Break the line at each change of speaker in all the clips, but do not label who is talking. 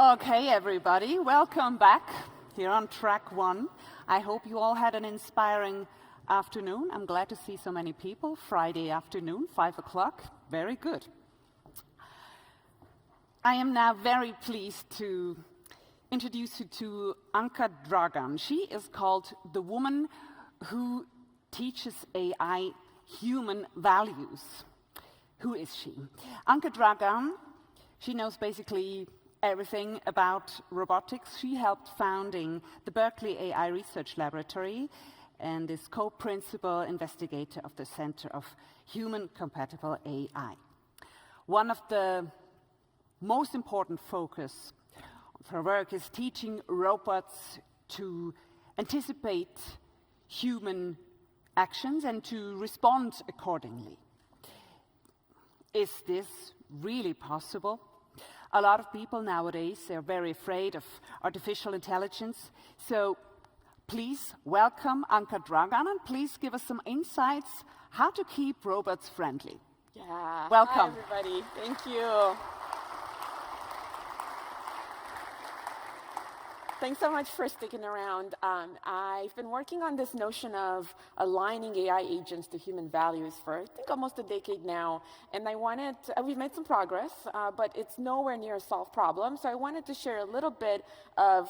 Okay, everybody, welcome back here on track 1. I hope you all had an inspiring afternoon. I'm glad to see so many people. Friday afternoon, 5 o'clock. Very good. I am now very pleased to introduce you to Anca Dragan. She is called the woman who teaches AI human values. Who is she? Anca Dragan, she knows basically everything about robotics. She helped founding the Berkeley AI Research Laboratory and is co-principal investigator of the Center of Human Compatible AI. One of the most important focus of her work is teaching robots to anticipate human actions and to respond accordingly. Is this really possible? A lot of people nowadays are very afraid of artificial intelligence. So please welcome Anca Dragan and please give us some insights how to keep robots friendly.
Yeah.
Welcome.
Hi, everybody. Thank you. Thanks so much for sticking around. I've been working on this notion of aligning AI agents to human values for, I think, almost a decade now. And I wanted to, we've made some progress, but it's nowhere near a solved problem. So I wanted to share a little bit of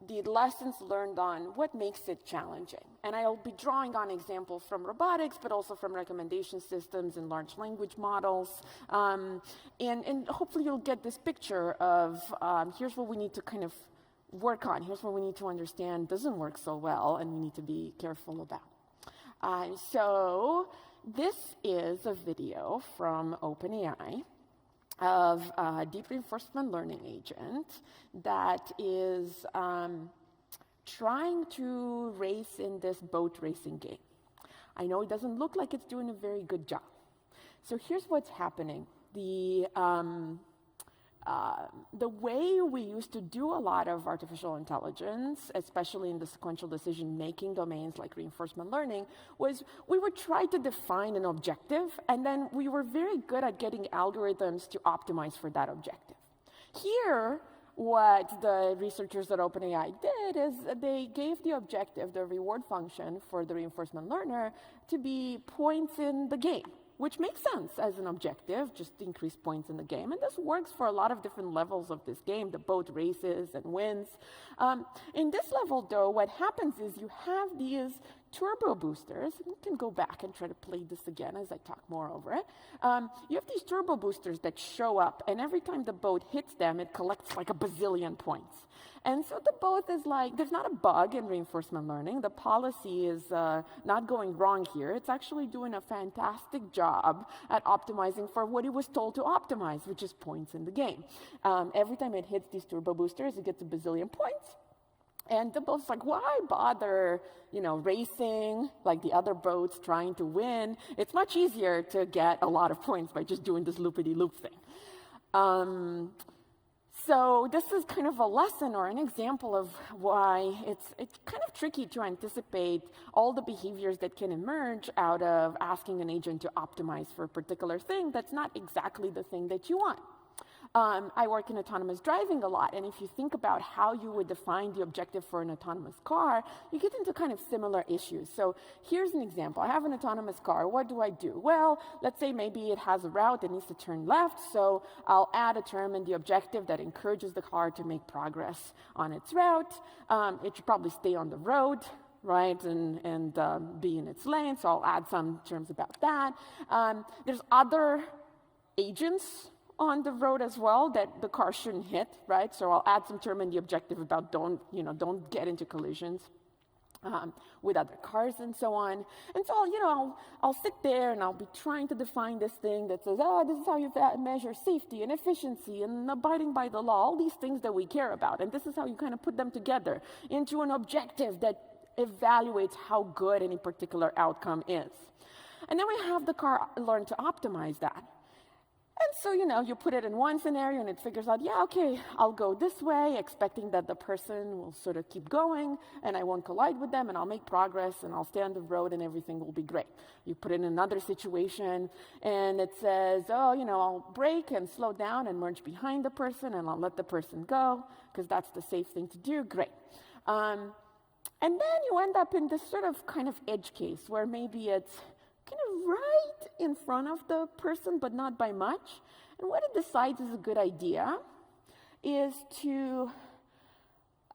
the lessons learned on what makes it challenging. And I'll be drawing on examples from robotics, but also from recommendation systems and large language models. And hopefully you'll get this picture of here's what we need to kind of work on. Here's what we need to understand doesn't work so well and we need to be careful about. So this is a video from OpenAI of a deep reinforcement learning agent that is trying to race in this boat racing game. I know it doesn't look like it's doing a very good job. So here's what's happening. The way we used to do a lot of artificial intelligence, especially in the sequential decision-making domains like reinforcement learning, was we would try to define an objective, and then we were very good at getting algorithms to optimize for that objective. Here, what the researchers at OpenAI did is they gave the objective, the reward function for the reinforcement learner, to be points in the game, which makes sense as an objective, just increase points in the game. And this works for a lot of different levels of this game. The boat races and wins. In this level, though, what happens is you have these turbo boosters. You can go back and try to play this again as I talk more over it. You have these turbo boosters that show up, and every time the boat hits them, it collects like a bazillion points. And so the boat is like, there's not a bug in reinforcement learning. The policy is not going wrong here. It's actually doing a fantastic job at optimizing for what it was told to optimize, which is points in the game. Every time it hits these turbo boosters, it gets a bazillion points. And the boat's like, why bother, racing like the other boats trying to win? It's much easier to get a lot of points by just doing this loopity-loop thing. So this is kind of a lesson or an example of why it's kind of tricky to anticipate all the behaviors that can emerge out of asking an agent to optimize for a particular thing that's not exactly the thing that you want. I work in autonomous driving a lot, and if you think about how you would define the objective for an autonomous car, you get into kind of similar issues. So here's an example. I have an autonomous car. What do I do? Well, let's say maybe it has a route that needs to turn left, so I'll add a term in the objective that encourages the car to make progress on its route. It should probably stay on the road, right, and be in its lane, so I'll add some terms about that. There's other agents on the road as well that the car shouldn't hit, right? So I'll add some term in the objective about don't get into collisions with other cars and so on. And so, I'll sit there and I'll be trying to define this thing that says, oh, this is how you measure safety and efficiency and abiding by the law, all these things that we care about. And this is how you kind of put them together into an objective that evaluates how good any particular outcome is. And then we have the car learn to optimize that. And so, you put it in one scenario and it figures out, yeah, okay, I'll go this way, expecting that the person will sort of keep going and I won't collide with them and I'll make progress and I'll stay on the road and everything will be great. You put it in another situation and it says, oh, I'll brake and slow down and merge behind the person and I'll let the person go because that's the safe thing to do. Great. And then you end up in this sort of kind of edge case where maybe it's kind of right in front of the person, but not by much. And what it decides is a good idea is to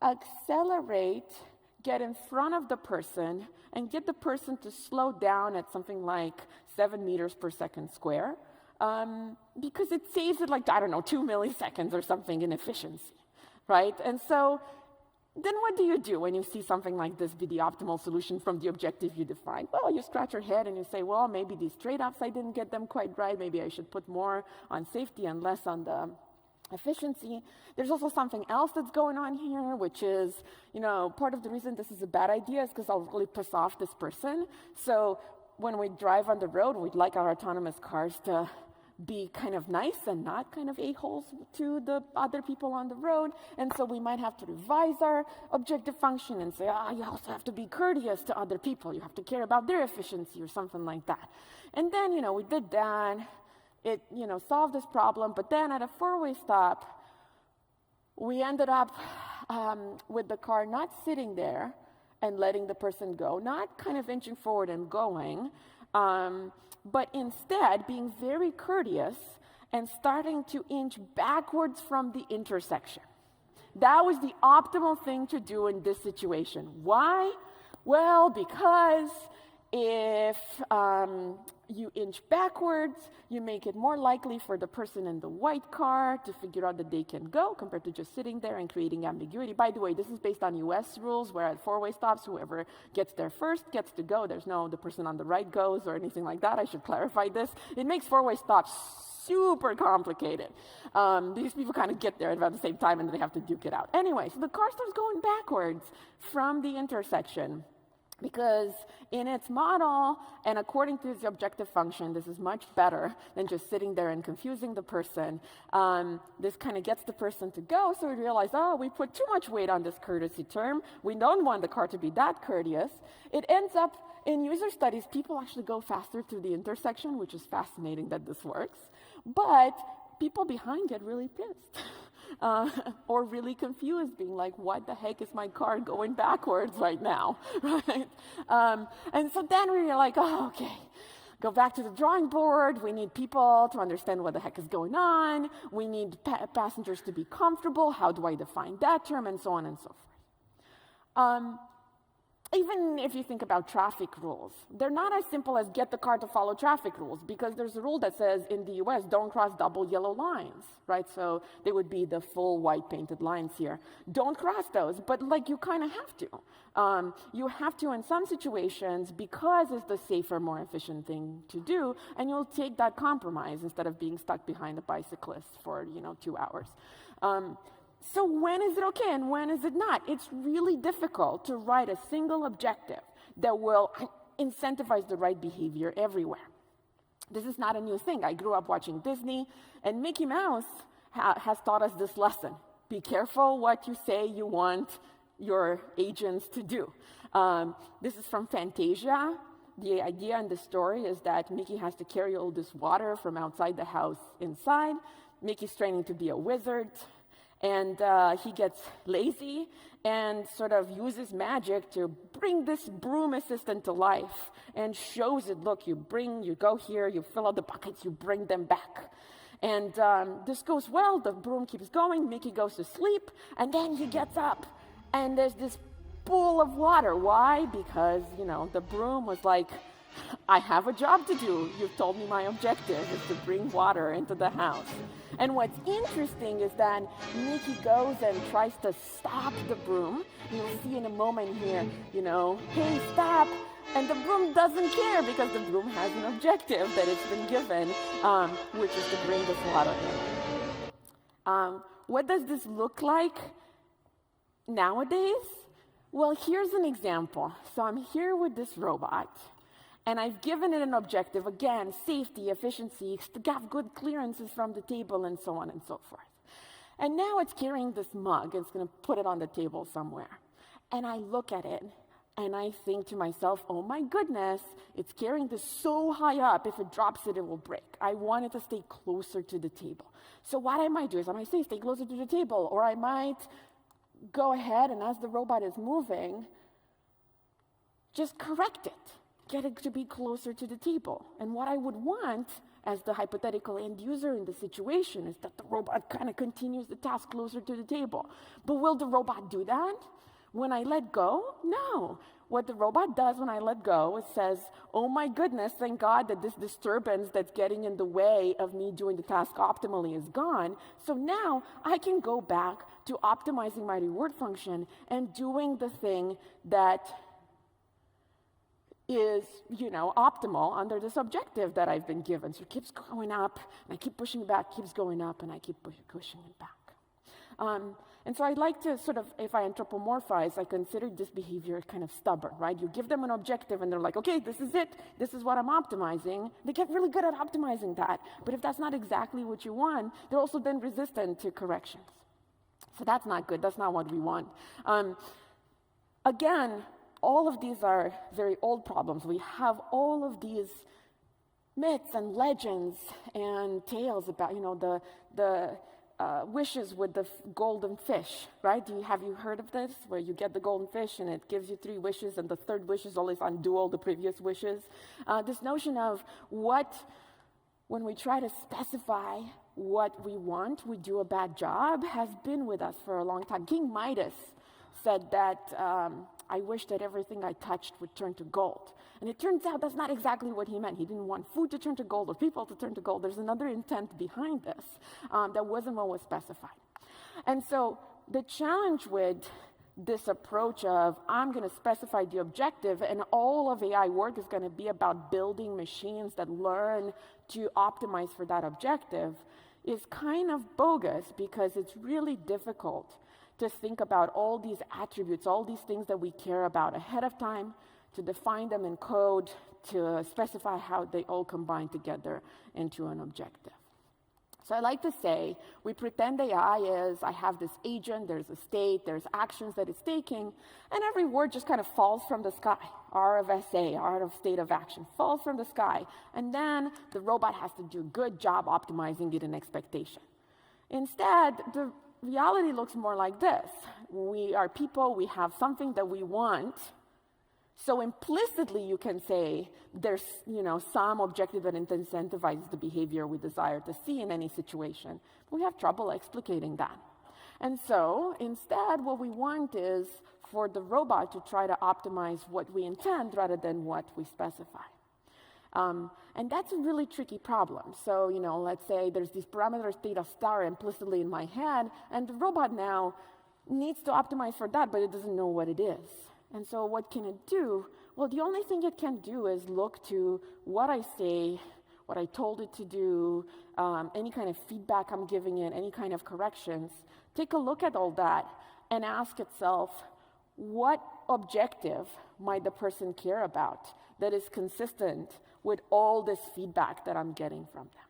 accelerate, get in front of the person, and get the person to slow down at something like 7 meters per second square, because it saves it like, 2 milliseconds or something in efficiency, right? And so then what do you do when you see something like this be the optimal solution from the objective you defined? Well, you scratch your head and you say, well, maybe these trade-offs, I didn't get them quite right. Maybe I should put more on safety and less on the efficiency. There's also something else that's going on here, which is, part of the reason this is a bad idea is because I'll really piss off this person. So when we drive on the road, we'd like our autonomous cars to be kind of nice and not kind of a-holes to the other people on the road. And so we might have to revise our objective function and say, you also have to be courteous to other people. You have to care about their efficiency or something like that. And then, we did that. It, solved this problem. But then at a four-way stop, we ended up with the car not sitting there and letting the person go, not kind of inching forward and going, but instead being very courteous and starting to inch backwards from the intersection. That was the optimal thing to do in this situation. Why? Well, because if you inch backwards, you make it more likely for the person in the white car to figure out that they can go compared to just sitting there and creating ambiguity. By the way, this is based on US rules, where at four-way stops, whoever gets there first gets to go. There's no the person on the right goes or anything like that. I should clarify this. It makes four-way stops super complicated. These people kind of get there at about the same time and they have to duke it out. Anyway, so the car starts going backwards from the intersection, because in its model, and according to its objective function, this is much better than just sitting there and confusing the person. This kind of gets the person to go, so we realize, we put too much weight on this courtesy term. We don't want the car to be that courteous. It ends up, in user studies, people actually go faster through the intersection, which is fascinating that this works. But people behind get really pissed. Or really confused, being like, what the heck is my car going backwards right now, right? And so then we were like, okay, go back to the drawing board. We need people to understand what the heck is going on. We need passengers to be comfortable. How do I define that term? And so on and so forth. Even if you think about traffic rules, they're not as simple as get the car to follow traffic rules, because there's a rule that says in the US, don't cross double yellow lines, right? So they would be the full white painted lines here. Don't cross those, but you kind of have to. You have to in some situations because it's the safer, more efficient thing to do, and you'll take that compromise instead of being stuck behind a bicyclist for, 2 hours. So when is it okay and when is it not? It's really difficult to write a single objective that will incentivize the right behavior everywhere. This is not a new thing. I grew up watching Disney, and Mickey Mouse has taught us this lesson. Be careful what you say you want your agents to do. This is from Fantasia. The idea in the story is that Mickey has to carry all this water from outside the house inside. Mickey's training to be a wizard. And he gets lazy and sort of uses magic to bring this broom assistant to life and shows it, look, you go here, you fill out the buckets, you bring them back. And this goes well, the broom keeps going, Mickey goes to sleep, and then he gets up, and there's this pool of water. Why? Because, the broom was like, I have a job to do. You've told me my objective is to bring water into the house. And what's interesting is that Mickey goes and tries to stop the broom. You'll see in a moment here, hey, stop. And the broom doesn't care because the broom has an objective that it's been given, which is to bring this water in. What does this look like nowadays? Well, here's an example. So I'm here with this robot. And I've given it an objective, again, safety, efficiency, to have good clearances from the table, and so on and so forth. And now it's carrying this mug. It's going to put it on the table somewhere. And I look at it, and I think to myself, oh my goodness, it's carrying this so high up, if it drops it, it will break. I want it to stay closer to the table. So what I might do is I might say, stay closer to the table, or I might go ahead and as the robot is moving, just correct it. Get it to be closer to the table. And what I would want as the hypothetical end user in the situation is that the robot kind of continues the task closer to the table. But will the robot do that? When I let go? No. What the robot does when I let go, it says, oh my goodness, thank God that this disturbance that's getting in the way of me doing the task optimally is gone. So now I can go back to optimizing my reward function and doing the thing that is, optimal under this objective that I've been given. So it keeps going up, and I keep pushing it back, keeps going up, and I keep pushing it back. And so I like to sort of, if I anthropomorphize, I consider this behavior kind of stubborn, right? You give them an objective, and they're like, okay, this is it. This is what I'm optimizing. They get really good at optimizing that. But if that's not exactly what you want, they're also then resistant to corrections. So that's not good. That's not what we want. Again, all of these are very old problems. We have all of these myths and legends and tales about, the wishes with the golden fish, right? Have you heard of this? Where you get the golden fish and it gives you 3 wishes, and the third wish is always undo all the previous wishes. This notion of when we try to specify what we want, we do a bad job, has been with us for a long time. King Midas said that I wish that everything I touched would turn to gold. And it turns out that's not exactly what he meant. He didn't want food to turn to gold or people to turn to gold. There's another intent behind this that wasn't what was specified. And so the challenge with this approach of I'm going to specify the objective and all of AI work is going to be about building machines that learn to optimize for that objective is kind of bogus, because it's really difficult to think about all these attributes, all these things that we care about ahead of time, to define them in code, to specify how they all combine together into an objective. So I like to say, we pretend AI is, I have this agent, there's a state, there's actions that it's taking, and every word just kind of falls from the sky. R of SA, R of state of action, falls from the sky, and then the robot has to do a good job optimizing it in expectation. Instead, the reality looks more like this. We are people, we have something that we want, so implicitly you can say there's some objective that incentivizes the behavior we desire to see in any situation. We have trouble explicating that. And so instead what we want is for the robot to try to optimize what we intend rather than what we specify. And that's a really tricky problem. So, let's say there's these parameters theta star implicitly in my head, and the robot now needs to optimize for that, but it doesn't know what it is. And so what can it do? Well, the only thing it can do is look to what I say, what I told it to do, any kind of feedback I'm giving it, any kind of corrections. Take a look at all that and ask itself, what objective might the person care about that is consistent with all this feedback that I'm getting from them?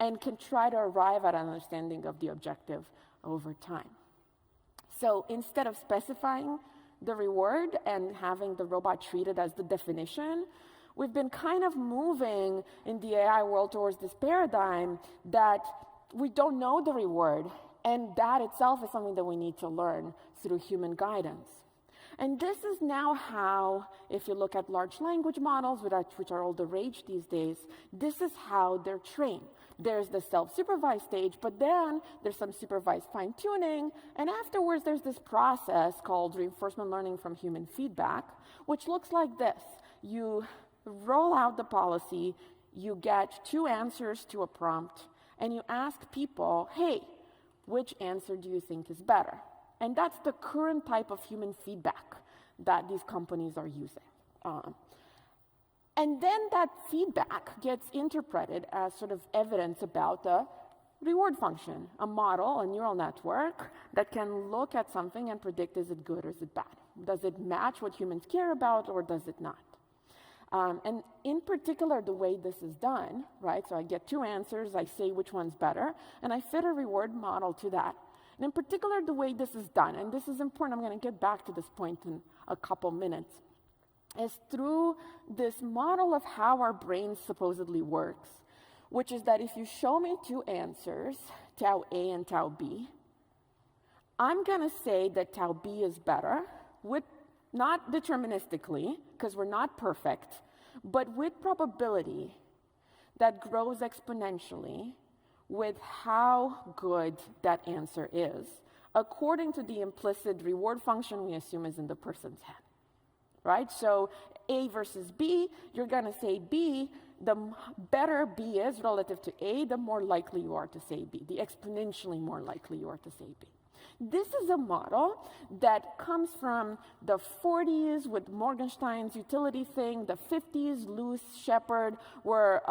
And can try to arrive at an understanding of the objective over time. So instead of specifying the reward and having the robot treat it as the definition, we've been kind of moving in the AI world towards this paradigm that we don't know the reward, and that itself is something that we need to learn through human guidance. And this is now how, if you look at large language models, which are all the rage these days, this is how they're trained. There's the self-supervised stage, but then there's some supervised fine-tuning, and afterwards there's this process called reinforcement learning from human feedback, which looks like this. You roll out the policy, you get 2 answers to a prompt, and you ask people, hey, which answer do you think is better? And that's the current type of human feedback that these companies are using. And then that feedback gets interpreted as sort of evidence about the reward function, a model, a neural network that can look at something and predict, is it good or is it bad? Does it match what humans care about or does it not? And in particular, the way this is done, right? So I get two answers, I say which one's better, and I fit a reward model to that. And in particular, the way this is done, and this is important, I'm going to get back to this point in a couple minutes, is through this model of how our brain supposedly works, which is that if you show me two answers, tau A and tau B, I'm going to say that tau B is better, with not deterministically, because we're not perfect, but with probability that grows exponentially with how good that answer is, according to the implicit reward function we assume is in the person's head, right? So A versus B, you're going to say B. The better B is relative to A, the more likely you are to say B, the exponentially more likely you are to say B. This is a model that comes from the 40s with Morgenstein's utility thing, the 50s, Luce, Shepard, were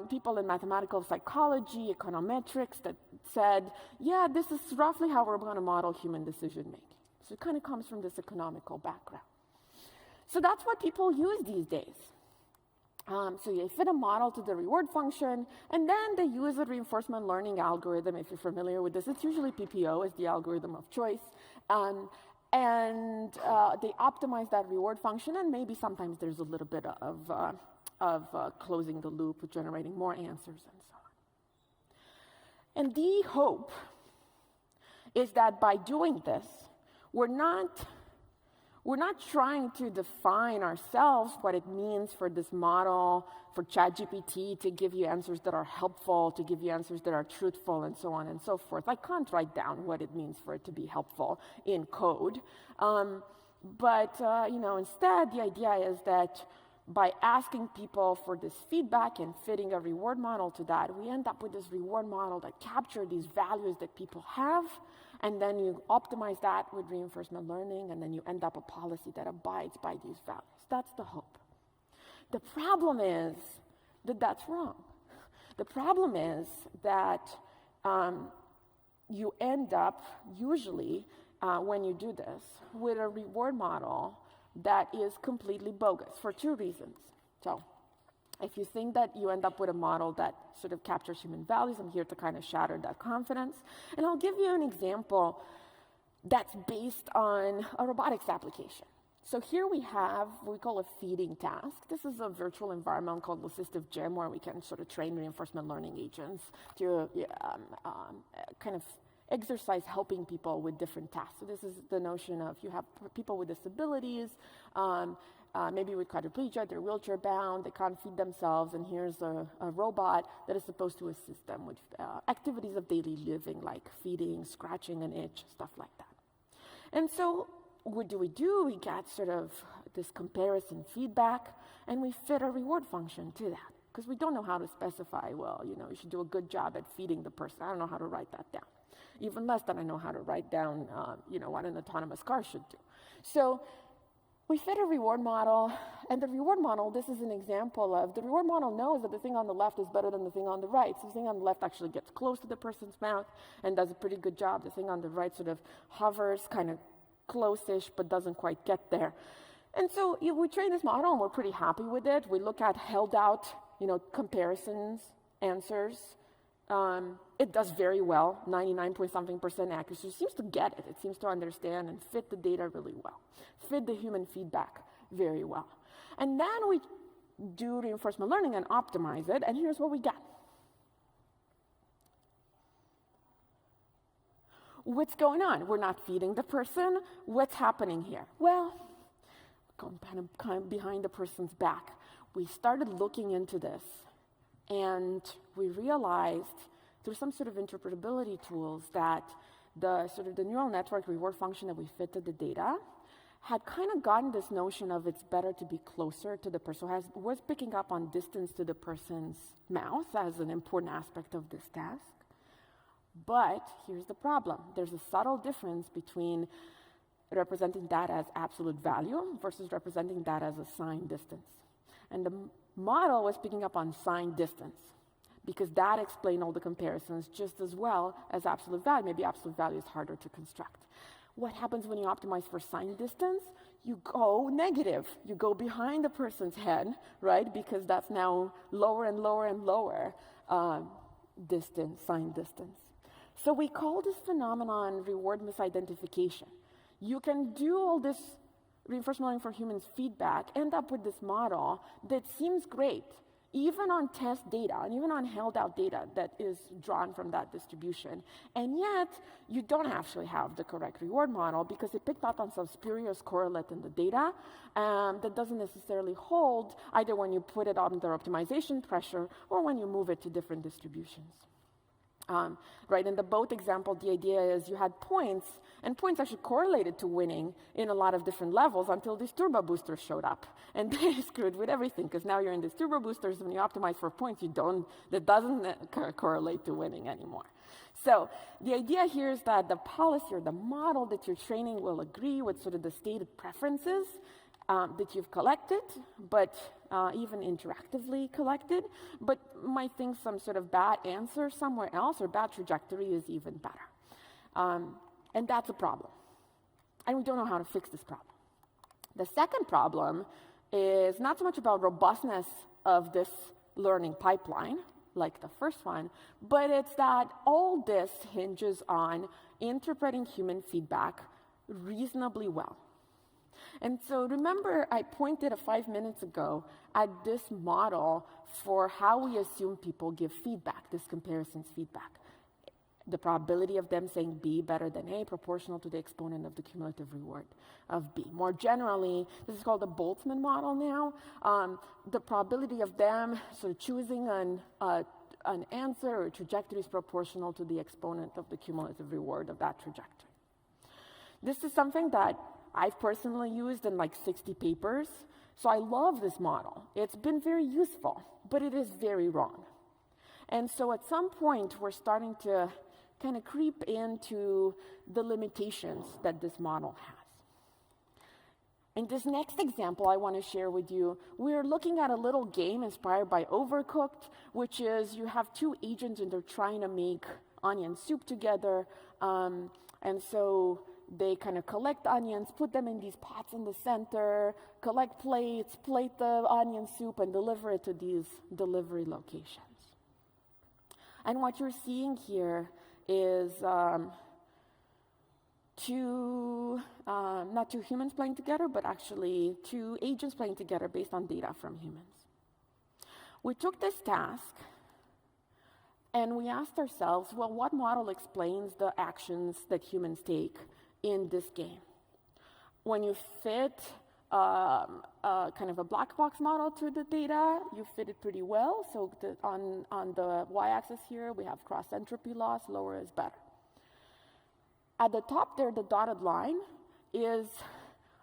people in mathematical psychology, econometrics that said, yeah, this is roughly how we're going to model human decision making. So it kind of comes from this economical background. So that's what people use these days. So they fit a model to the reward function, and then they use a reinforcement learning algorithm. If you're familiar with this, it's usually PPO as the algorithm of choice. And they optimize that reward function, and maybe sometimes there's a little bit of closing the loop, generating more answers, and so on. And the hope is that by doing this, we're not trying to define ourselves what it means for this model, for ChatGPT to give you answers that are helpful, to give you answers that are truthful, and so on and so forth. I can't write down what it means for it to be helpful in code. But instead, the idea is that by asking people for this feedback and fitting a reward model to that, we end up with this reward model that captures these values that people have, and then you optimize that with reinforcement learning, and then you end up a policy that abides by these values. That's the hope. The problem is that that's wrong. The problem is that you end up, usually, when you do this, with a reward model that is completely bogus for two reasons. So if you think that you end up with a model that sort of captures human values, I'm here to kind of shatter that confidence. And I'll give you an example that's based on a robotics application. So here we have what we call a feeding task. This is a virtual environment called Assistive Gym, where we can sort of train reinforcement learning agents to kind of exercise helping people with different tasks. So this is the notion of you have people with disabilities, maybe with quadriplegia, they're wheelchair bound, they can't feed themselves, and here's a robot that is supposed to assist them with activities of daily living, like feeding, scratching an itch, stuff like that. And so what do? We get sort of this comparison feedback, and we fit a reward function to that, because we don't know how to specify, well, you should do a good job at feeding the person. I don't know how to write that down. Even less than I know how to write down, what an autonomous car should do. So we fit a reward model, and the reward model, this is an example of, the reward model knows that the thing on the left is better than the thing on the right. So the thing on the left actually gets close to the person's mouth and does a pretty good job. The thing on the right sort of hovers, kind of close-ish, but doesn't quite get there. And so we train this model, and we're pretty happy with it. We look at held out, comparisons, answers. It does very well, 99-point-something% accuracy. It seems to get it. It seems to understand and fit the data really well, fit the human feedback very well. And then we do reinforcement learning and optimize it, and here's what we get. What's going on? We're not feeding the person. What's happening here? Well, going kind of behind the person's back. We started looking into this, and we realized through some sort of interpretability tools that the neural network reward function that we fit to the data had kind of gotten this notion of it's better to be closer to the person, was picking up on distance to the person's mouth as an important aspect of this task. But here's the problem. There's a subtle difference between representing that as absolute value versus representing that as a signed distance. And the model was picking up on signed distance, because that explained all the comparisons just as well as absolute value. Maybe absolute value is harder to construct. What happens when you optimize for signed distance? you go negative. You go behind the person's head, right? Because that's now lower and lower and lower distance, sign distance. So we call this phenomenon reward misidentification. You can do all this reinforcement learning for humans feedback, end up with this model that seems great, even on test data and even on held out data that is drawn from that distribution. And yet, you don't actually have the correct reward model because it picked up on some spurious correlate in the data that doesn't necessarily hold either when you put it under optimization pressure or when you move it to different distributions. Right, in the boat example, the idea is you had points, and points actually correlated to winning in a lot of different levels until these turbo boosters showed up. And they screwed with everything, because now you're in these turbo boosters, when you optimize for points, that doesn't correlate to winning anymore. So the idea here is that the policy or the model that you're training will agree with sort of the stated preferences that you've collected, but even interactively collected, but might think some sort of bad answer somewhere else or bad trajectory is even better. And that's a problem. And we don't know how to fix this problem. The second problem is not so much about robustness of this learning pipeline, like the first one, but it's that all this hinges on interpreting human feedback reasonably well. And so remember, I pointed 5 minutes ago at this model for how we assume people give feedback, this comparisons feedback. The probability of them saying B better than A proportional to the exponent of the cumulative reward of B. More generally, this is called the Boltzmann model now. The probability of them sort of choosing an answer or trajectory is proportional to the exponent of the cumulative reward of that trajectory. This is something that I've personally used in like 60 papers, so I love this model. It's been very useful, but it is very wrong. And so at some point, we're starting to kind of creep into the limitations that this model has. In this next example I want to share with you, we're looking at a little game inspired by Overcooked, which is you have two agents and they're trying to make onion soup together. And so they kind of collect onions, put them in these pots in the center, collect plates, plate the onion soup, and deliver it to these delivery locations. And what you're seeing here is not two humans playing together, but actually two agents playing together based on data from humans. We took this task and we asked ourselves, well, what model explains the actions that humans take in this game? When you fit kind of a black box model to the data, you fit it pretty well. So on the y-axis here, we have cross entropy loss, lower is better. At the top there, the dotted line is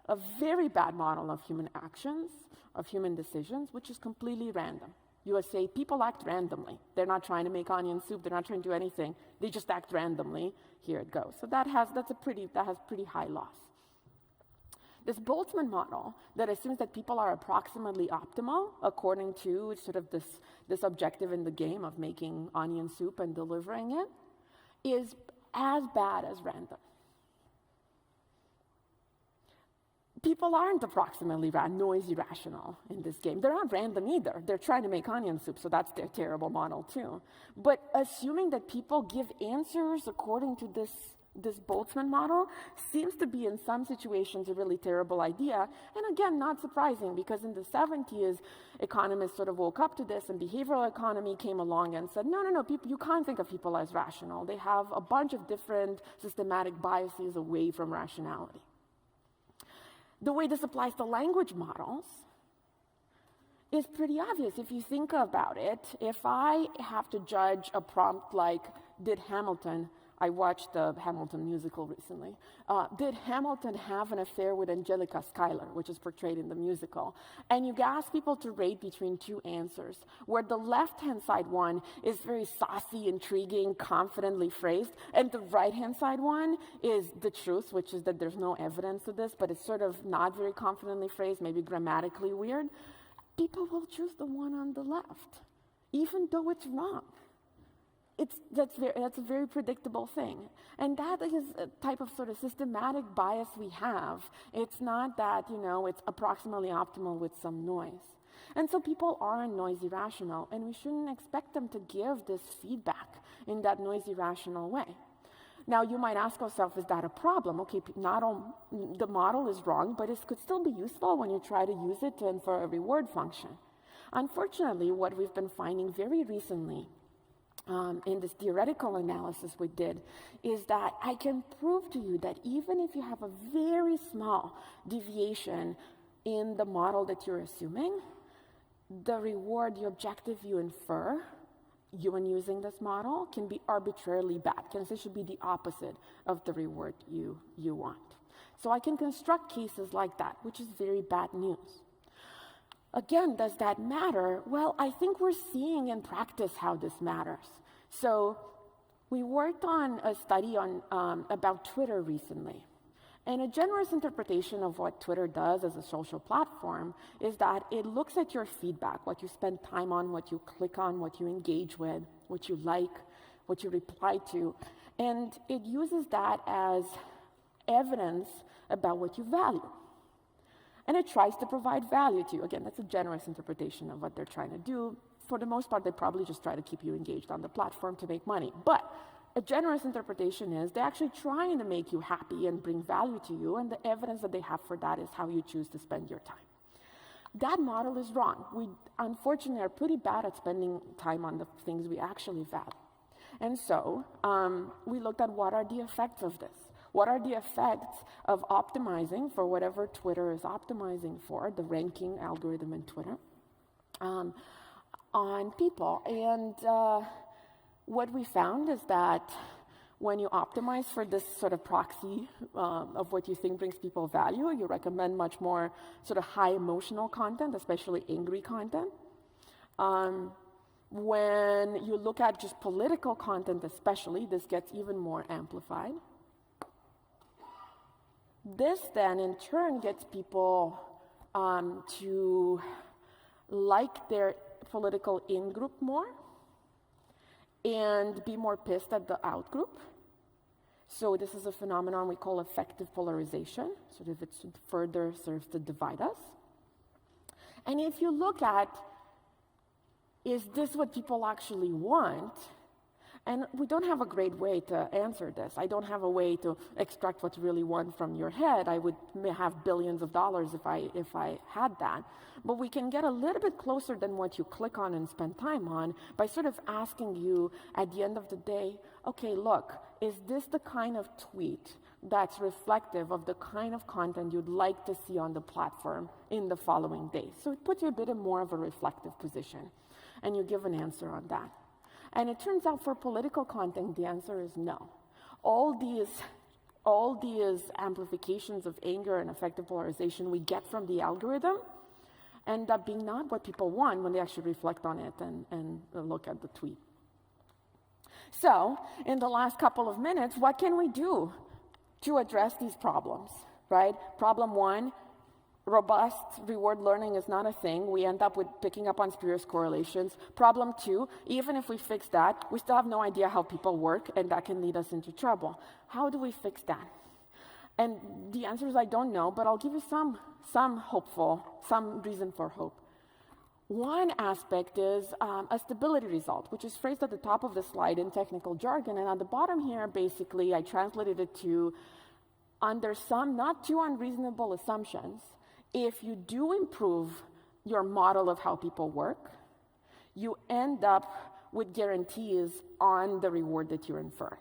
a very bad model of human actions, of human decisions, which is completely random. You would say people act randomly. They're not trying to make onion soup. They're not trying to do anything. They just act randomly. Here it goes. So that has pretty high loss. This Boltzmann model that assumes that people are approximately optimal according to sort of this objective in the game of making onion soup and delivering it is as bad as random. People aren't approximately noisy rational in this game. They're not random either. They're trying to make onion soup, so that's their terrible model too. But assuming that people give answers according to this Boltzmann model seems to be in some situations a really terrible idea. And again, not surprising, because in the 70s, economists sort of woke up to this, and behavioral economy came along and said, no, people, you can't think of people as rational. They have a bunch of different systematic biases away from rationality. The way this applies to language models is pretty obvious. If you think about it, if I have to judge a prompt like, I watched the Hamilton musical recently. Did Hamilton have an affair with Angelica Schuyler, which is portrayed in the musical? And you ask people to rate between two answers, where the left-hand side one is very saucy, intriguing, confidently phrased, and the right-hand side one is the truth, which is that there's no evidence of this, but it's sort of not very confidently phrased, maybe grammatically weird. People will choose the one on the left, even though it's wrong. that's a very predictable thing. And that is a type of sort of systematic bias we have. It's not that, it's approximately optimal with some noise. And so people are noisy rational, and we shouldn't expect them to give this feedback in that noisy rational way. Now, you might ask yourself, is that a problem? Okay, not all, the model is wrong, but it could still be useful when you try to use it to infer a reward function. Unfortunately, what we've been finding very recently in this theoretical analysis we did is that I can prove to you that even if you have a very small deviation in the model that you're assuming, the reward, the objective you infer, when using this model, can be arbitrarily bad. Can essentially be the opposite of the reward you want. So I can construct cases like that, which is very bad news. Again, does that matter? Well, I think we're seeing in practice how this matters. So we worked on a study about Twitter recently. And a generous interpretation of what Twitter does as a social platform is that it looks at your feedback, what you spend time on, what you click on, what you engage with, what you like, what you reply to, and it uses that as evidence about what you value. And it tries to provide value to you. Again, that's a generous interpretation of what they're trying to do. For the most part, they probably just try to keep you engaged on the platform to make money. But a generous interpretation is they're actually trying to make you happy and bring value to you, and the evidence that they have for that is how you choose to spend your time. That model is wrong. We, unfortunately, are pretty bad at spending time on the things we actually value. And so we looked at what are the effects of this. What are the effects of optimizing for whatever Twitter is optimizing for, the ranking algorithm in Twitter, on people? And what we found is that when you optimize for this sort of proxy of what you think brings people value, you recommend much more sort of high emotional content, especially angry content. When you look at just political content especially, this gets even more amplified. This then in turn gets people to like their political in-group more and be more pissed at the out-group. So this is a phenomenon we call effective polarization, sort of it further serves to divide us. And if you look at, is this what people actually want? And we don't have a great way to answer this. I don't have a way to extract what you really want from your head. I would have billions of dollars if I had that. But we can get a little bit closer than what you click on and spend time on by sort of asking you at the end of the day, okay, look, is this the kind of tweet that's reflective of the kind of content you'd like to see on the platform in the following days? So it puts you a bit in more of a reflective position, and you give an answer on that. And it turns out for political content, the answer is no. All these amplifications of anger and effective polarization we get from the algorithm end up being not what people want when they actually reflect on it and look at the tweet. So, in the last couple of minutes, what can we do to address these problems, right? Problem one, robust reward learning is not a thing. We end up with picking up on spurious correlations. Problem two, even if we fix that, we still have no idea how people work, and that can lead us into trouble. How do we fix that? And the answer is I don't know, but I'll give you some reason for hope. One aspect is a stability result, which is phrased at the top of the slide in technical jargon, and at the bottom here, basically, I translated it to under some not too unreasonable assumptions. If you do improve your model of how people work, you end up with guarantees on the reward that you infer.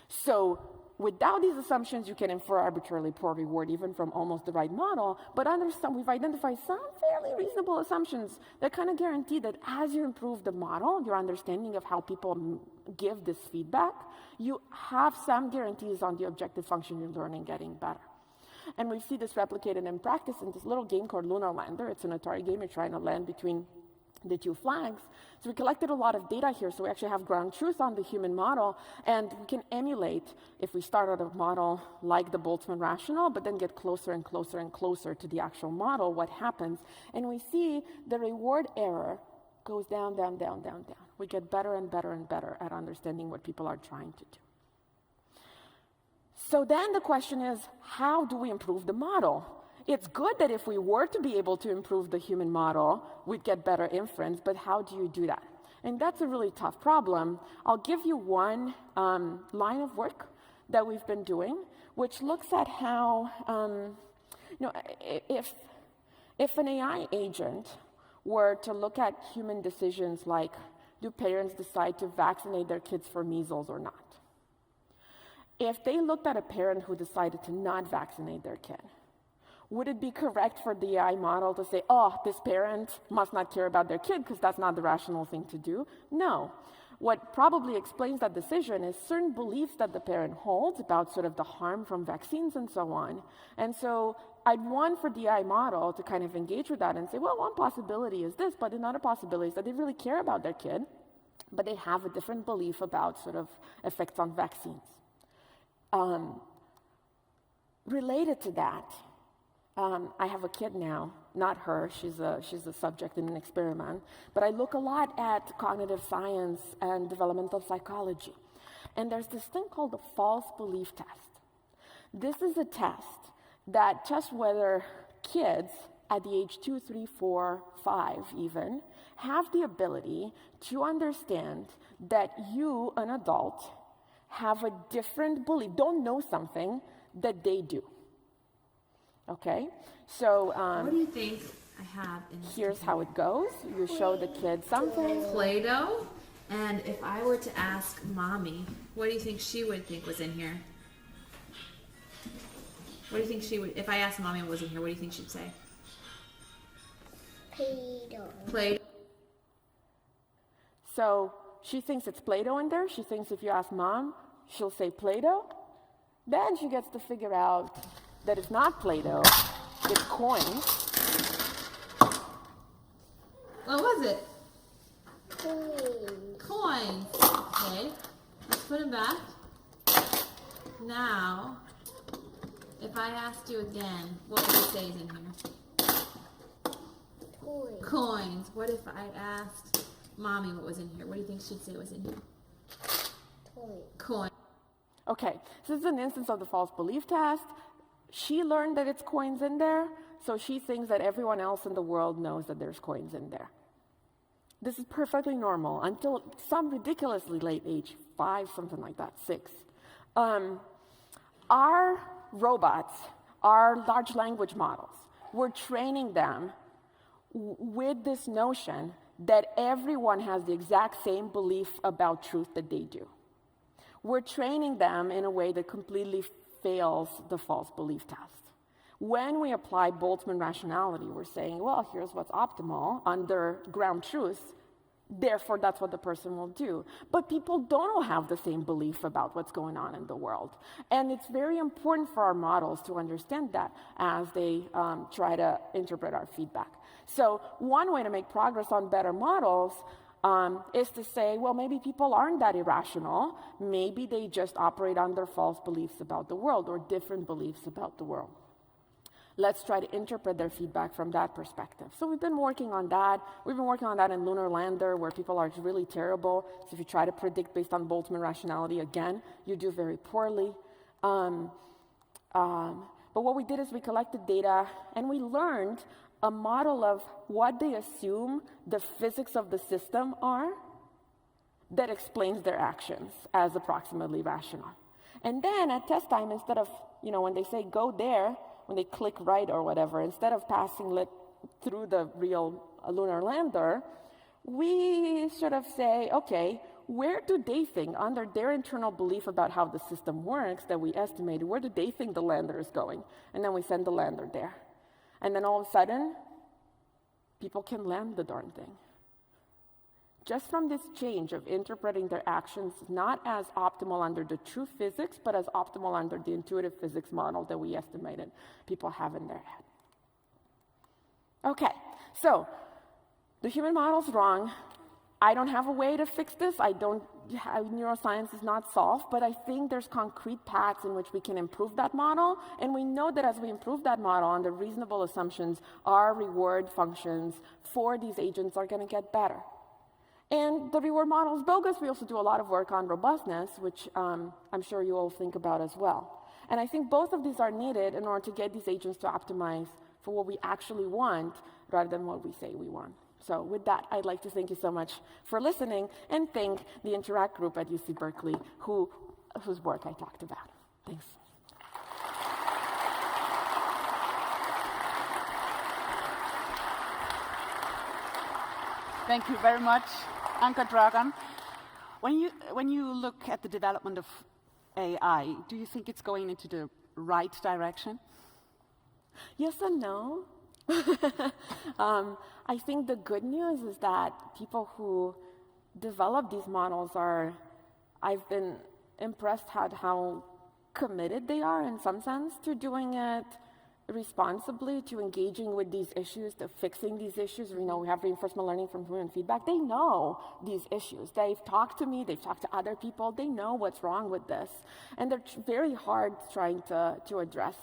So without these assumptions, you can infer arbitrarily poor reward even from almost the right model, but we've identified some fairly reasonable assumptions that kind of guarantee that as you improve the model, your understanding of how people give this feedback, you have some guarantees on the objective function you're learning getting better. And we see this replicated in practice in this little game called Lunar Lander. It's an Atari game. You're trying to land between the two flags. So we collected a lot of data here, so we actually have ground truth on the human model, and we can emulate, if we start out a model like the Boltzmann rational, but then get closer and closer and closer to the actual model, what happens. And we see the reward error goes down, down, down, down, down. We get better and better and better at understanding what people are trying to do. So then the question is, how do we improve the model? It's good that if we were to be able to improve the human model, we'd get better inference, but how do you do that? And that's a really tough problem. I'll give you one line of work that we've been doing, which looks at how, if an AI agent were to look at human decisions like, do parents decide to vaccinate their kids for measles or not? If they looked at a parent who decided to not vaccinate their kid, would it be correct for the AI model to say, oh, this parent must not care about their kid because that's not the rational thing to do? No. What probably explains that decision is certain beliefs that the parent holds about sort of the harm from vaccines and so on. And so I'd want for the AI model to kind of engage with that and say, well, one possibility is this, but another possibility is that they really care about their kid, but they have a different belief about sort of effects on vaccines. Related to that, I have a kid now, not her, she's a subject in an experiment, but I look a lot at cognitive science and developmental psychology. And there's this thing called the false belief test. This is a test that tests whether kids at the age 2, 3, 4, 5 even, have the ability to understand that you, an adult, have a different belief, don't know something that they do. Okay, so
what do you think I have in this
here's how it goes. You show the kid something.
Play-Doh, and if I were to ask Mommy, what do you think she would think was in here? What do you think she would, if I asked Mommy what was in here, what do you think she'd say?
Play-Doh.
Play-Doh.
So she thinks it's Play-Doh in there. She thinks if you ask Mom, she'll say Play-Doh. Then she gets to figure out that it's not Play-Doh, it's coins.
What was it?
Coins.
Coins. Okay, let's put them back. Now, if I asked you again, what would you say is in here?
Coins.
Coins. What if I asked Mommy what was in here? What do you think she'd say was in here?
Coins.
Coin.
Okay, so this is an instance of the false belief test. She learned that it's coins in there, so she thinks that everyone else in the world knows that there's coins in there. This is perfectly normal until some ridiculously late age, 5, something like that, 6. Our robots, our large language models, we're training them with this notion that everyone has the exact same belief about truth that they do. We're training them in a way that completely fails the false belief test. When we apply Boltzmann rationality, we're saying, well, here's what's optimal under ground truth, therefore that's what the person will do. But people don't all have the same belief about what's going on in the world. And it's very important for our models to understand that as they try to interpret our feedback. So one way to make progress on better models is to say, well, maybe people aren't that irrational. Maybe they just operate under false beliefs about the world or different beliefs about the world. Let's try to interpret their feedback from that perspective. So we've been working on that. We've been working on that in Lunar Lander, where people are really terrible. So if you try to predict based on Boltzmann rationality, again, you do very poorly. But what we did is we collected data, and we learned a model of what they assume the physics of the system are that explains their actions as approximately rational. And then at test time, instead of, when they say go there, when they click right or whatever, instead of passing it through the real lunar lander, we sort of say, okay, where do they think, under their internal belief about how the system works that we estimated, where do they think the lander is going? And then we send the lander there. And then all of a sudden, people can land the darn thing. Just from this change of interpreting their actions not as optimal under the true physics, but as optimal under the intuitive physics model that we estimated people have in their head. Okay, so the human model's wrong. I don't have a way to fix this. Neuroscience is not solved, but I think there's concrete paths in which we can improve that model. And we know that as we improve that model under reasonable assumptions, our reward functions for these agents are going to get better. And the reward model is bogus. We also do a lot of work on robustness, which I'm sure you all think about as well. And I think both of these are needed in order to get these agents to optimize for what we actually want rather than what we say we want. So with that, I'd like to thank you so much for listening and thank the Interact group at UC Berkeley whose work I talked about. Thanks.
Thank you very much, Anca Dragan. When you look at the development of AI, do you think it's going into the right direction?
Yes and no. I think the good news is that people who develop these models I've been impressed at how committed they are in some sense to doing it responsibly, to engaging with these issues, to fixing these issues. We have reinforcement learning from human feedback. They know these issues. They've talked to me, they've talked to other people, they know what's wrong with this. And they're very hard trying to address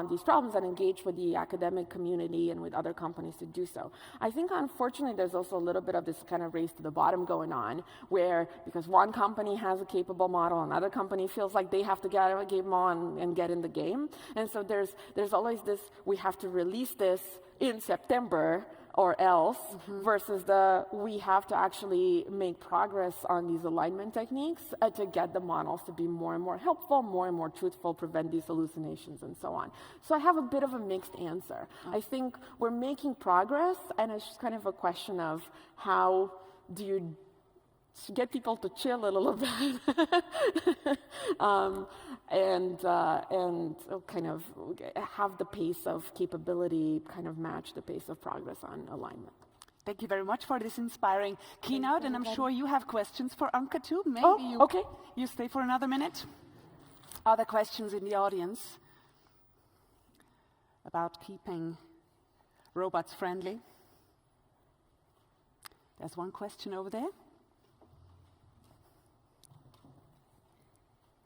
these problems and engage with the academic community and with other companies to do so. I think, unfortunately, there's also a little bit of this kind of race to the bottom going on, where because one company has a capable model, another company feels like they have to get a game on and get in the game. And so there's always this, we have to release this in September or else, versus we have to actually make progress on these alignment techniques to get the models to be more and more helpful, more and more truthful, prevent these hallucinations, and so on. So I have a bit of a mixed answer. I think we're making progress, and it's just kind of a question of how do you get people to chill a little bit and kind of have the pace of capability kind of match the pace of progress on alignment.
Thank you very much for this inspiring keynote, and I'm sure you have questions for Anca too. Maybe
okay.
You stay for another minute. Other questions in the audience about keeping robots friendly? There's one question over there.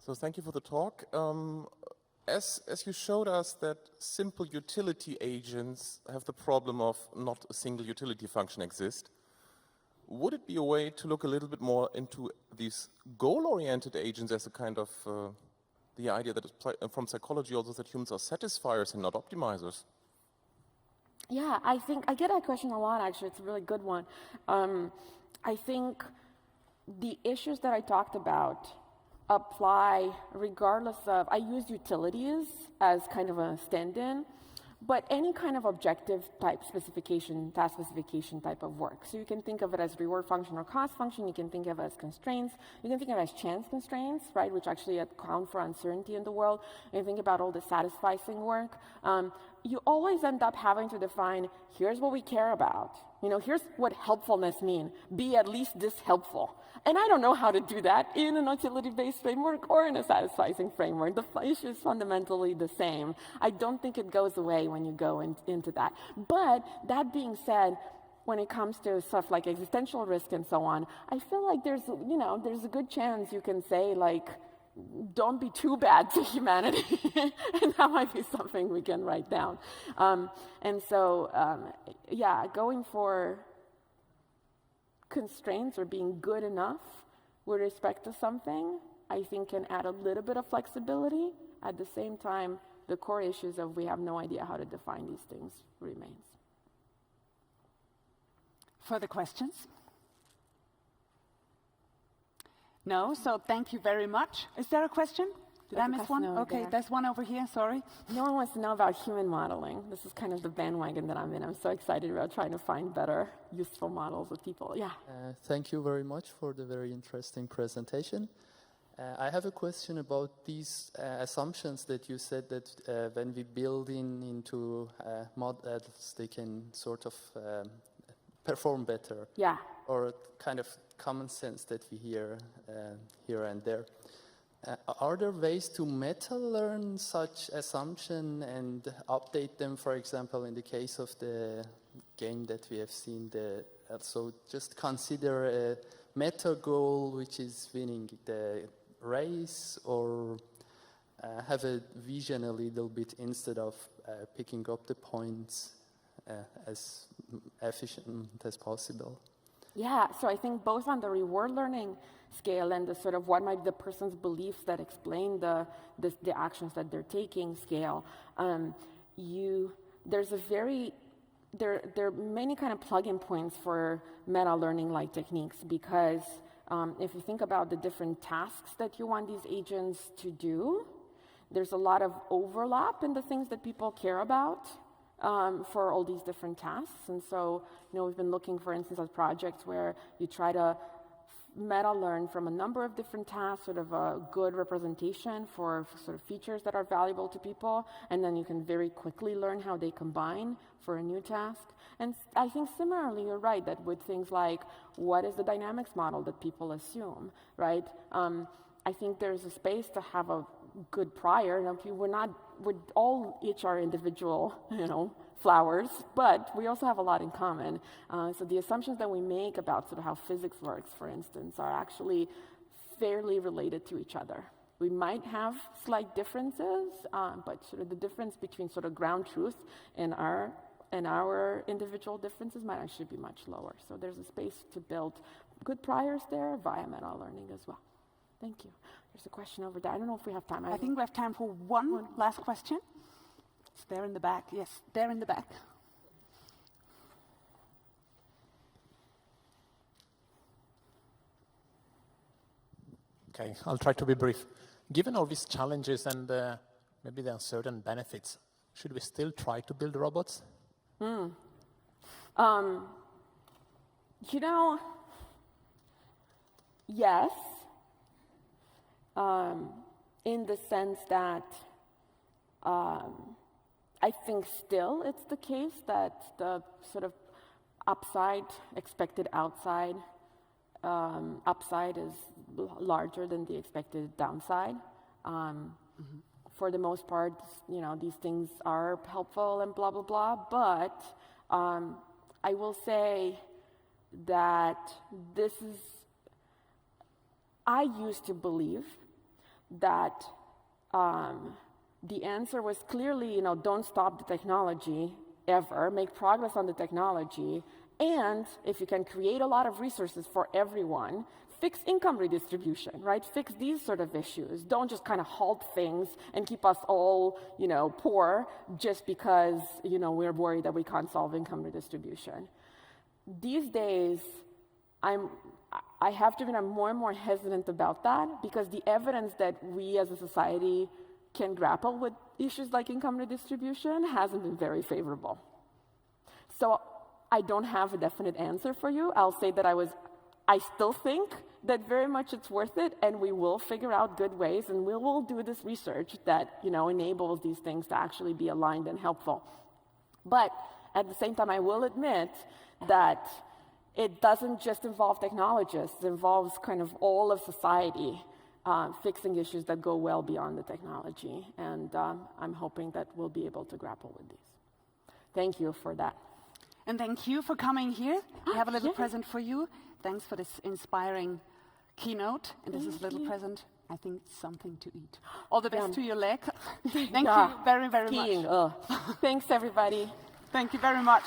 So thank you for the talk. As you showed us that simple utility agents have the problem of not a single utility function exist, would it be a way to look a little bit more into these goal-oriented agents as a kind of the idea that is from psychology also that humans are satisfiers and not optimizers?
Yeah, I think I get that question a lot, actually. It's a really good one. I think the issues that I talked about apply regardless of, I use utilities as kind of a stand-in, but any kind of objective type specification, task specification type of work. So you can think of it as reward function or cost function, you can think of it as constraints, you can think of it as chance constraints, right, which actually account for uncertainty in the world. And you think about all the satisficing work. You always end up having to define, here's what we care about. Here's what helpfulness means. Be at least this helpful. And I don't know how to do that in an utility-based framework or in a satisficing framework. The issue is fundamentally the same. I don't think it goes away when you go into that. But that being said, when it comes to stuff like existential risk and so on, I feel like there's a good chance you can say, like, don't be too bad to humanity. And that might be something we can write down. Going for constraints or being good enough with respect to something, I think can add a little bit of flexibility. At the same time, the core issues of we have no idea how to define these things remains.
Further questions? No, so thank you very much. Is there a question? Did I miss one? Okay, there's one over here, sorry.
No one wants to know about human modeling. This is kind of the bandwagon that I'm in. I'm so excited about trying to find better, useful models with people. Yeah.
Thank you very much for the very interesting presentation. I have a question about these assumptions that you said that when we build into models, they can sort of perform better.
Yeah.
Or kind of common sense that we hear here and there. Are there ways to meta-learn such assumption and update them, for example, in the case of the game that we have seen, so just consider a meta goal which is winning the race, or have a vision a little bit instead of picking up the points as efficient as possible?
Yeah, so I think both on the reward learning scale and the sort of what might be the person's beliefs that explain the actions that they're taking scale, there's a very, there are many kind of plug-in points for meta-learning like techniques because if you think about the different tasks that you want these agents to do, there's a lot of overlap in the things that people care about for all these different tasks. And so, we've been looking, for instance, at projects where you try to meta-learn from a number of different tasks, sort of a good representation for sort of features that are valuable to people, and then you can very quickly learn how they combine for a new task. And I think similarly, you're right, that with things like, what is the dynamics model that people assume, right? I think there's a space to have a good prior. We're all each are individual, flowers, but we also have a lot in common. So the assumptions that we make about sort of how physics works, for instance, are actually fairly related to each other. We might have slight differences, but sort of the difference between sort of ground truth and our individual differences might actually be much lower. So there's a space to build good priors there via meta-learning as well. Thank you. There's a question over there. I don't know if we have time.
I think we have time for one last question. It's there in the back. Yes, there in the back.
Okay, I'll try to be brief. Given all these challenges and maybe the uncertain benefits, should we still try to build robots?
Yes. In the sense that I think still it's the case that the sort of expected upside is larger than the expected downside. For the most part, these things are helpful and blah, blah, blah, but I will say that I used to believe that the answer was clearly, don't stop the technology ever, make progress on the technology, and if you can create a lot of resources for everyone, fix income redistribution, right? Fix these sort of issues. Don't just kind of halt things and keep us all, poor just because, we're worried that we can't solve income redistribution. These days, I have to be more and more hesitant about that because the evidence that we as a society can grapple with issues like income redistribution hasn't been very favorable. So I don't have a definite answer for you. I'll say that I still think that very much it's worth it, and we will figure out good ways, and we will do this research that enables these things to actually be aligned and helpful. But at the same time, I will admit that it doesn't just involve technologists. It involves kind of all of society fixing issues that go well beyond the technology. And I'm hoping that we'll be able to grapple with these. Thank you for that.
And thank you for coming here. We have a little present for you. Thanks for this inspiring keynote. And this is a little present. I think it's something to eat. All the best to your leg. Thank you very, very much.
Thanks, everybody.
Thank you very much.